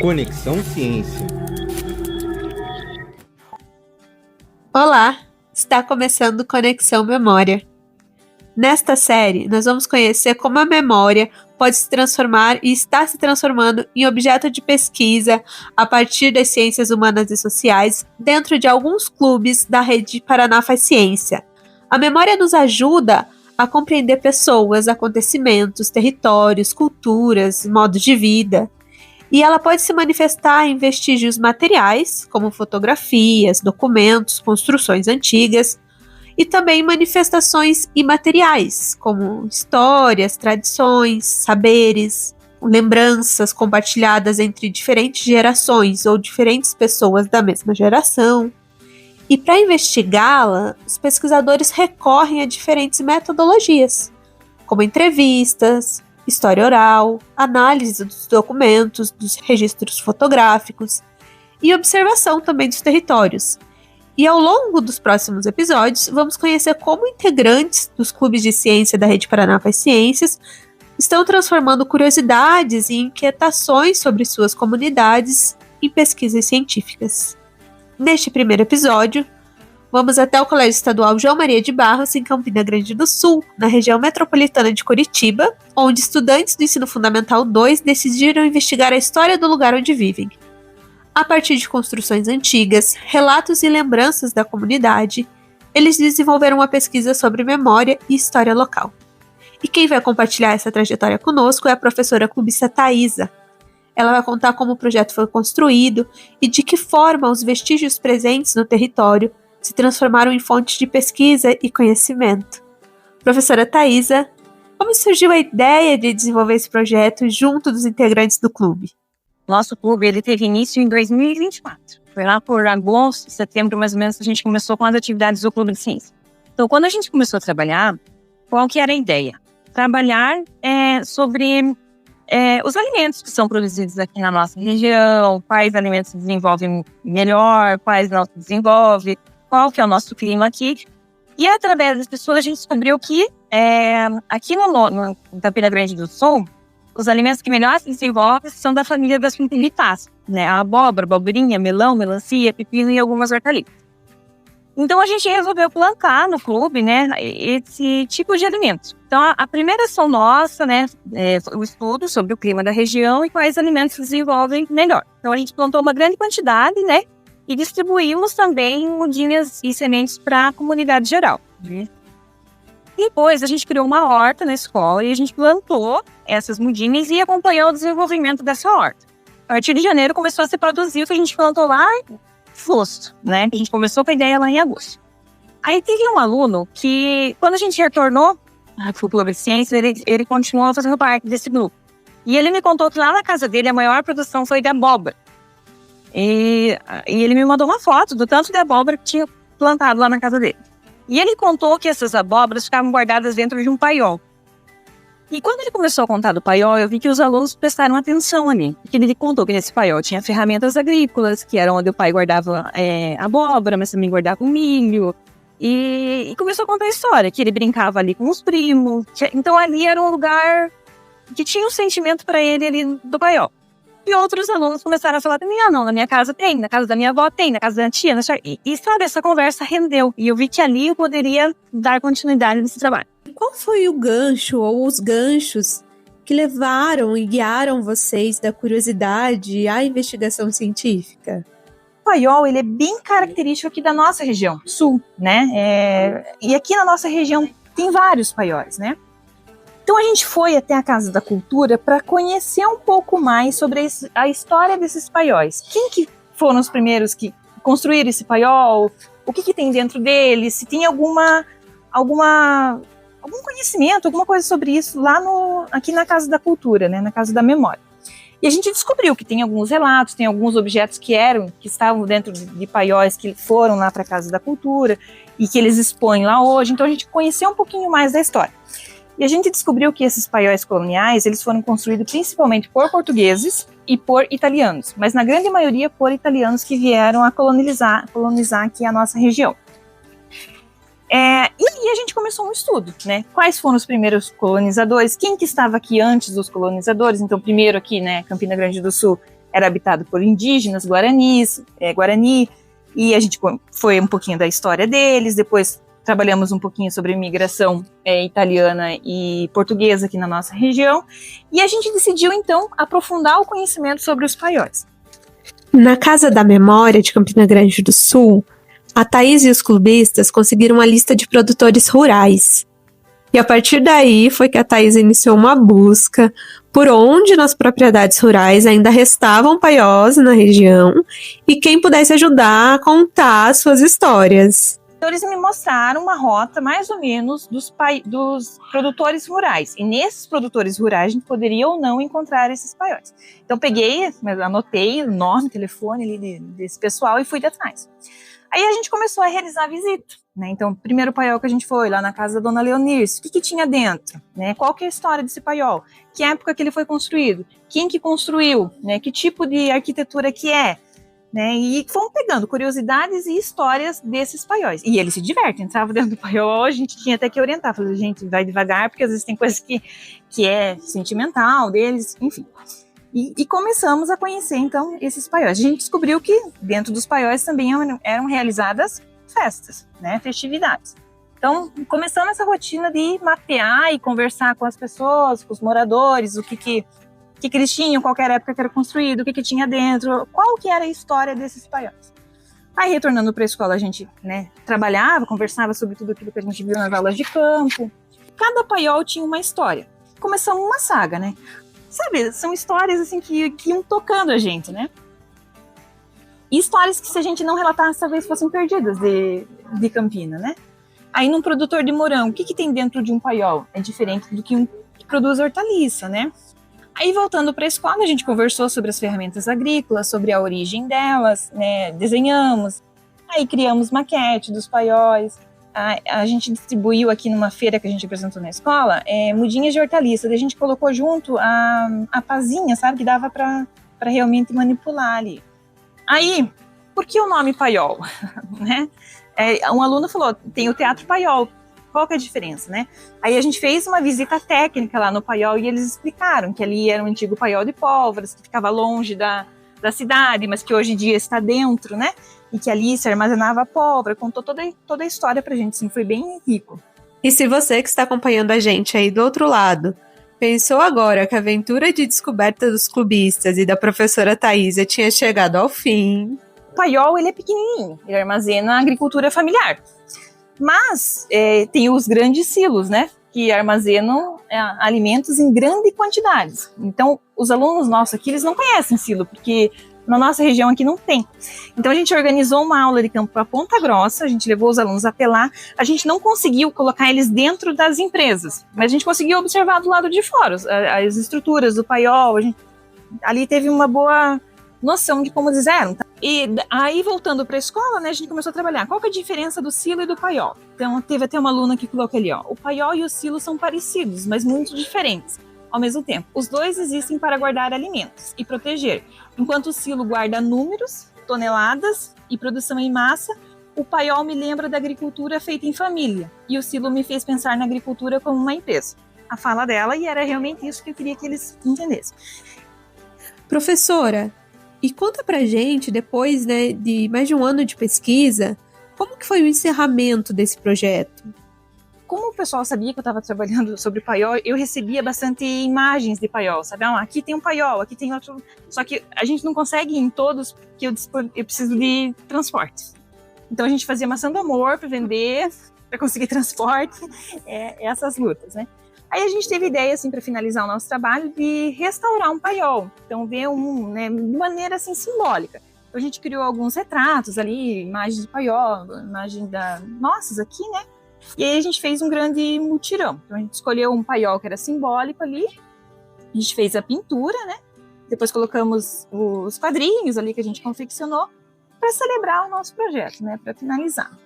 Conexão Ciência. Olá, está começando Conexão Memória. Nesta série, nós vamos conhecer como a memória pode se transformar e está se transformando em objeto de pesquisa a partir das ciências humanas e sociais dentro de alguns clubes da rede Paraná Faz Ciência. A memória nos ajuda a compreender pessoas, acontecimentos, territórios, culturas, modos de vida. E ela pode se manifestar em vestígios materiais, como fotografias, documentos, construções antigas, e também manifestações imateriais, como histórias, tradições, saberes, lembranças compartilhadas entre diferentes gerações ou diferentes pessoas da mesma geração. E para investigá-la, os pesquisadores recorrem a diferentes metodologias, como entrevistas, história oral, análise dos documentos, dos registros fotográficos e observação também dos territórios. E ao longo dos próximos episódios, vamos conhecer como integrantes dos clubes de ciência da Rede Paraná Faz Ciências estão transformando curiosidades e inquietações sobre suas comunidades em pesquisas científicas. Neste primeiro episódio, vamos até o Colégio Estadual João Maria de Barros, em Campina Grande do Sul, na região metropolitana de Curitiba, onde estudantes do Ensino Fundamental 2 decidiram investigar a história do lugar onde vivem. A partir de construções antigas, relatos e lembranças da comunidade, eles desenvolveram uma pesquisa sobre memória e história local. E quem vai compartilhar essa trajetória conosco é a professora clubista Thaisa. Ela vai contar como o projeto foi construído e de que forma os vestígios presentes no território se transformaram em fontes de pesquisa e conhecimento. Professora Thaisa, como surgiu a ideia de desenvolver esse projeto junto dos integrantes do clube? Nosso clube ele teve início em 2024. Foi lá por agosto, setembro, mais ou menos, a gente começou com as atividades do Clube de Ciência. Então, quando a gente começou a trabalhar, qual que era a ideia? Trabalhar sobre os alimentos que são produzidos aqui na nossa região, quais alimentos se desenvolvem melhor, quais não se desenvolvem, qual que é o nosso clima aqui. E através das pessoas a gente descobriu que aqui no Campina Grande do Sul, os alimentos que melhor se desenvolvem são da família das pimpiritáceas, né? A abóbora, abobrinha, melão, melancia, pepino e algumas hortaliças. Então a gente resolveu plantar no clube, né, esse tipo de alimentos. Então a primeira ação nossa, né, foi o estudo sobre o clima da região e quais alimentos se desenvolvem melhor. Então a gente plantou uma grande quantidade, né, e distribuímos também mudinhas e sementes para a comunidade geral. Depois a gente criou uma horta na escola e a gente plantou essas mudinhas e acompanhou o desenvolvimento dessa horta. A partir de janeiro começou a se produzir o que a gente plantou lá em agosto, né? A gente começou com a ideia lá em agosto. Aí teve um aluno que, quando a gente retornou para o Clube de Ciência, ele continuou fazendo parte desse grupo. E ele me contou que lá na casa dele a maior produção foi de abóbora. E ele me mandou uma foto do tanto de abóbora que tinha plantado lá na casa dele. E ele contou que essas abóboras ficavam guardadas dentro de um paiol. E quando ele começou a contar do paiol, eu vi que os alunos prestaram atenção ali. Porque ele contou que nesse paiol tinha ferramentas agrícolas, que era onde o pai guardava abóbora, mas também guardava milho. E começou a contar a história, que ele brincava ali com os primos. Então ali era um lugar que tinha um sentimento para ele ali do paiol. E outros alunos começaram a falar também, não, na minha casa tem, na casa da minha avó tem, na casa da tia, e sabe, essa conversa rendeu. E eu vi que ali eu poderia dar continuidade nesse trabalho. Qual foi o gancho ou os ganchos que levaram e guiaram vocês da curiosidade à investigação científica? O paiol, ele é bem característico aqui da nossa região, sul, né? E aqui na nossa região tem vários paióis, né? Então a gente foi até a Casa da Cultura para conhecer um pouco mais sobre a história desses paióis. Quem que foram os primeiros que construíram esse paiol? O que tem dentro dele? Se tem algum conhecimento, alguma coisa sobre isso lá aqui na Casa da Cultura, né? Na Casa da Memória. E a gente descobriu que tem alguns relatos, tem alguns objetos que estavam dentro de paióis que foram lá para a Casa da Cultura e que eles expõem lá hoje. Então a gente conheceu um pouquinho mais da história. E a gente descobriu que esses paióis coloniais, eles foram construídos principalmente por portugueses e por italianos, mas na grande maioria por italianos que vieram a colonizar aqui a nossa região. E aí a gente começou um estudo, né? Quais foram os primeiros colonizadores? Quem que estava aqui antes dos colonizadores? Então, primeiro aqui, né, Campina Grande do Sul, era habitado por indígenas, Guarani, e a gente foi um pouquinho da história deles, depois trabalhamos um pouquinho sobre a imigração italiana e portuguesa aqui na nossa região, e a gente decidiu, então, aprofundar o conhecimento sobre os paióis. Na Casa da Memória de Campina Grande do Sul, a Thaís e os clubistas conseguiram uma lista de produtores rurais. E a partir daí foi que a Thaís iniciou uma busca por onde nas propriedades rurais ainda restavam paiós na região e quem pudesse ajudar a contar suas histórias. Então eles me mostraram uma rota mais ou menos dos produtores rurais. E nesses produtores rurais a gente poderia ou não encontrar esses paióis. Então peguei, anotei o nome, telefone ali desse pessoal e fui atrás. Aí a gente começou a realizar a visita, né? Então, o primeiro paiol que a gente foi lá na casa da dona Leonirce, o que tinha dentro, né? Qual que é a história desse paiol? Que época que ele foi construído? Quem que construiu? Né? Que tipo de arquitetura que é? Né? E fomos pegando curiosidades e histórias desses paióis. E eles se divertem, entrava dentro do paiol, a gente tinha até que orientar, falei, gente, vai devagar, porque às vezes tem coisas que é sentimental deles, enfim. E começamos a conhecer, então, esses paióis. A gente descobriu que dentro dos paióis também eram realizadas festas, né, festividades. Então, começamos essa rotina de mapear e conversar com as pessoas, com os moradores, o que eles tinham, qual era a época que era construído, o que tinha dentro, qual que era a história desses paióis. Aí, retornando para a escola, a gente, né, trabalhava, conversava sobre tudo aquilo que a gente viu nas aulas de campo. Cada paiol tinha uma história. Começamos uma saga, né? Sabe, são histórias assim que iam tocando a gente, né? E histórias que se a gente não relatasse, talvez fossem perdidas de Campina, né? Aí num produtor de morango, o que tem dentro de um paiol? É diferente do que um que produz hortaliça, né? Aí voltando para a escola, a gente conversou sobre as ferramentas agrícolas, sobre a origem delas, né? Desenhamos, aí criamos maquete dos paióis. A gente distribuiu aqui numa feira que a gente apresentou na escola, mudinhas de hortaliça. A gente colocou junto a pazinha, sabe, que dava para realmente manipular ali. Aí, por que o nome paiol? Né? Um aluno falou, tem o Teatro Paiol, qual que é a diferença, né? Aí a gente fez uma visita técnica lá no paiol e eles explicaram que ali era um antigo paiol de pólvoras, que ficava longe da cidade, mas que hoje em dia está dentro, né? E que ali se armazenava pólvora, contou toda a história pra gente, assim, foi bem rico. E se você que está acompanhando a gente aí do outro lado, pensou agora que a aventura de descoberta dos clubistas e da professora Thaísa tinha chegado ao fim... O paiol, ele é pequenininho, ele armazena a agricultura familiar. Mas tem os grandes silos, né? Que armazenam alimentos em grandes quantidades. Então, os alunos nossos aqui, eles não conhecem silo, porque na nossa região aqui não tem. Então, a gente organizou uma aula de campo para Ponta Grossa, a gente levou os alunos até lá. A gente não conseguiu colocar eles dentro das empresas, mas a gente conseguiu observar do lado de fora as estruturas do paiol. Ali teve uma boa noção de como eles eram. Tá? E aí, voltando para a escola, né, a gente começou a trabalhar. Qual que é a diferença do silo e do paiol? Então, teve até uma aluna que colocou ali, ó, o paiol e o silo são parecidos, mas muito diferentes ao mesmo tempo. Os dois existem para guardar alimentos e proteger. Enquanto o silo guarda números, toneladas e produção em massa, o paiol me lembra da agricultura feita em família. E o silo me fez pensar na agricultura como uma empresa. A fala dela, e era realmente isso que eu queria que eles entendessem. Professora, e conta pra gente, depois, né, de mais de um ano de pesquisa, como que foi o encerramento desse projeto? Como o pessoal sabia que eu estava trabalhando sobre paiol, eu recebia bastante imagens de paiol, sabe? Aqui tem um paiol, aqui tem outro. Só que a gente não consegue ir em todos, porque eu preciso de transporte. Então a gente fazia maçã do amor para vender, para conseguir transporte, essas lutas, né? Aí a gente teve ideia, assim, para finalizar o nosso trabalho, de restaurar um paiol. Então ver né, de maneira assim simbólica. Então, a gente criou alguns retratos ali, imagens de paiol, imagem nossas aqui, né? E aí a gente fez um grande mutirão. Então a gente escolheu um paiol que era simbólico ali, a gente fez a pintura, né? Depois colocamos os quadrinhos ali que a gente confeccionou para celebrar o nosso projeto, né? Para finalizar.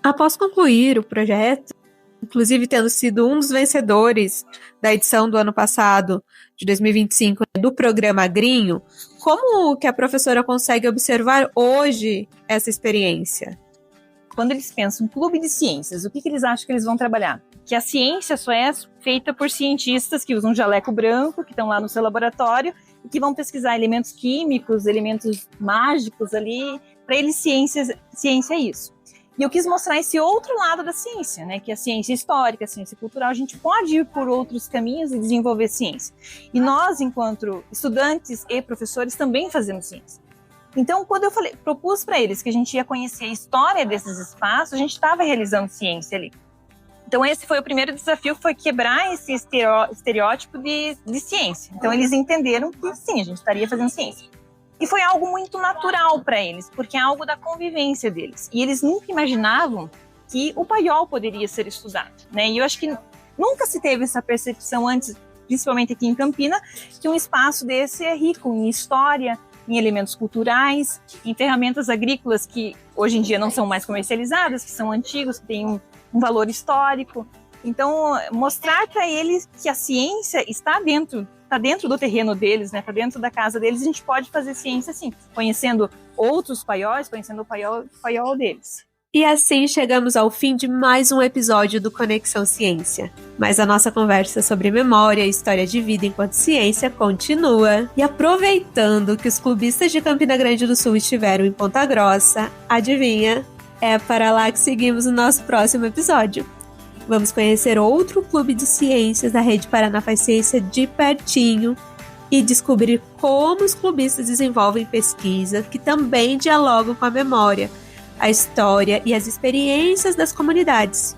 Após concluir o projeto, inclusive tendo sido um dos vencedores da edição do ano passado, de 2025, do programa Agrinho, como que a professora consegue observar hoje essa experiência? Quando eles pensam em clube de ciências, o que eles acham que eles vão trabalhar? Que a ciência só é feita por cientistas que usam jaleco branco, que estão lá no seu laboratório que vão pesquisar elementos químicos, elementos mágicos ali. Para eles, ciência é isso. E eu quis mostrar esse outro lado da ciência, né? Que é a ciência histórica, a ciência cultural. A gente pode ir por outros caminhos e desenvolver ciência. E nós, enquanto estudantes e professores, também fazemos ciência. Então, quando eu propus para eles que a gente ia conhecer a história desses espaços, a gente estava realizando ciência ali. Então, esse foi o primeiro desafio, foi quebrar esse estereótipo de ciência. Então, eles entenderam que sim, a gente estaria fazendo ciência. E foi algo muito natural para eles, porque é algo da convivência deles. E eles nunca imaginavam que o paiol poderia ser estudado, né? E eu acho que nunca se teve essa percepção antes, principalmente aqui em Campina, que um espaço desse é rico em história, em elementos culturais, em ferramentas agrícolas que hoje em dia não são mais comercializadas, que são antigos, que têm um valor histórico. Então, mostrar para eles que a ciência está dentro do terreno deles, né? Está dentro da casa deles, a gente pode fazer ciência assim, conhecendo outros paióis, conhecendo o paiol deles. E assim chegamos ao fim de mais um episódio do Conexão Ciência. Mas a nossa conversa sobre memória e história de vida enquanto ciência continua. E aproveitando que os clubistas de Campina Grande do Sul estiveram em Ponta Grossa, adivinha? É para lá que seguimos no nosso próximo episódio. Vamos conhecer outro clube de ciências da Rede Paraná Faz Ciência de pertinho e descobrir como os clubistas desenvolvem pesquisa que também dialogam com a memória, a história e as experiências das comunidades.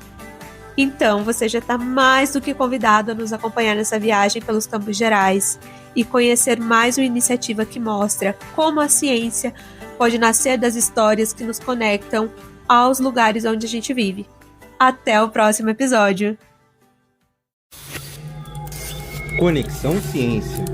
Então, você já está mais do que convidado a nos acompanhar nessa viagem pelos Campos Gerais e conhecer mais uma iniciativa que mostra como a ciência pode nascer das histórias que nos conectam aos lugares onde a gente vive. Até o próximo episódio. Conexão Ciência.